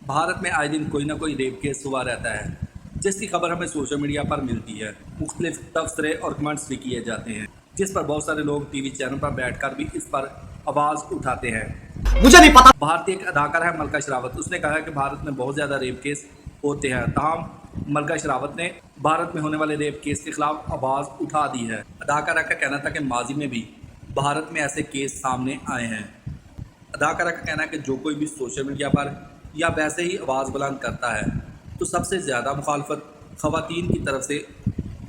भारत में आए दिन कोई ना कोई रेप केस हुआ रहता है, जिसकी खबर हमें सोशल मीडिया पर मिलती है। मुख्तलिफ तबसरे और कमेंट्स भी किए जाते हैं, जिस पर बहुत सारे लोग टीवी चैनल पर बैठकर भी इस पर आवाज़ उठाते हैं। मुझे नहीं पता। भारतीय एक अदाकार है मलका शेरावत, उसने कहा है कि भारत में बहुत ज़्यादा रेप केस होते हैं। ताहम मलका शेरावत ने भारत में होने वाले रेप केस के खिलाफ आवाज़ उठा दी है। अदाकारा का कहना था कि माजी में भी भारत में ऐसे केस सामने आए हैं। अदाकारा का कहना है कि जो कोई भी सोशल मीडिया पर या वैसे ही आवाज़ बुलंद करता है तो सबसे ज़्यादा मुखालफत ख़वातीन की तरफ से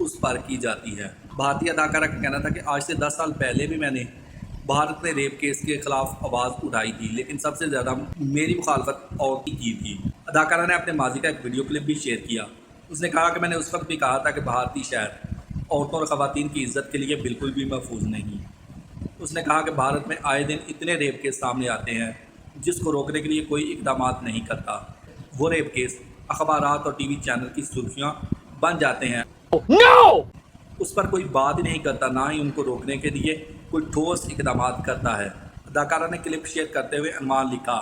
उस पर की जाती है। भारतीय अदाकारा का कहना था कि आज से 10 साल पहले भी मैंने भारत में रेप केस के खिलाफ आवाज़ उठाई थी, लेकिन सबसे ज़्यादा मेरी मुखालफत और की थी। अदाकारा ने अपने माजी का एक वीडियो क्लिप भी शेयर किया। उसने कहा कि मैंने उस वक्त भी कहा था कि भारतीय शहर औरतों और ख़वातीन की इज़्ज़त के लिए बिल्कुल भी महफूज नहीं। उसने कहा कि भारत में आए दिन इतने रेप केस सामने आते हैं जिसको रोकने के लिए कोई इकदाम नहीं करता। वो रेप केस अखबारात और टीवी चैनल की सुर्खियां बन जाते हैं। No! उस पर कोई बात ही नहीं करता, ना ही उनको रोकने के लिए कोई ठोस इकदाम करता है। अदाकारा ने क्लिप शेयर करते हुए अनुमान लिखा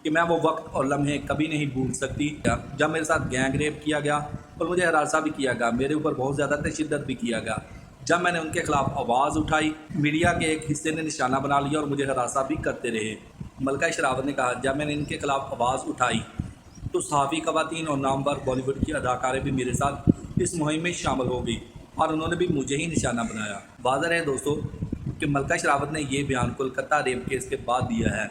कि मैं वो वक्त और लम्हे कभी नहीं भूल सकती जब मेरे साथ गैंग रेप किया गया और मुझे हरासा भी किया गया। मेरे ऊपर बहुत ज़्यादा तशद्दुद भी किया गया। जब मैंने उनके खिलाफ आवाज़ उठाई, मीडिया के एक हिस्से ने निशाना बना लिया और मुझे हरासा भी करते रहे। मलका शेरावत ने कहा, जब मैंने इनके खिलाफ आवाज़ उठाई तो सहाफ़ी ख़वातीन और नामवर बॉलीवुड की अदाकारें भी मेरे साथ इस मुहिम में शामिल हो गई और उन्होंने भी मुझे ही निशाना बनाया। वाज़ह है दोस्तों कि मलका शेरावत ने ये बयान कोलकाता रेप केस के बाद दिया है।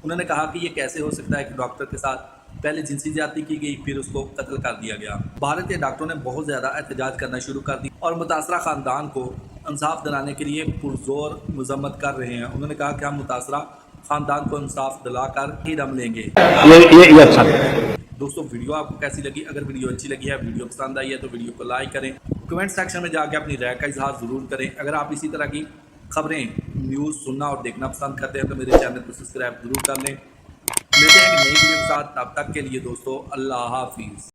उन्होंने कहा कि ये कैसे हो सकता है कि डॉक्टर के साथ पहले जिनसी ज़्यादती की गई, फिर उसको कत्ल कर दिया गया। भारत के डॉक्टरों ने बहुत ज़्यादा एहतजाज करना शुरू कर दी और मुतासरा ख़ानदान को इंसाफ दिलाने के लिए पुरजोर मजम्मत कर रहे हैं। उन्होंने कहा कि हम मुतासरा ख़ानदान को इंसाफ दिलाकर ही दम लेंगे। ये अच्छा। दोस्तों, वीडियो आपको कैसी लगी? अगर वीडियो अच्छी लगी है, वीडियो पसंद आई है तो वीडियो को लाइक करें। कमेंट सेक्शन में जाके अपनी राय का इजहार ज़रूर करें। अगर आप इसी तरह की खबरें, न्यूज़ सुनना और देखना पसंद करते हैं तो मेरे चैनल को सब्सक्राइब जरूर कर लें। मिलते हैं एक नई वीडियो के साथ, तब तक के लिए दोस्तों अल्लाह हाफिज़।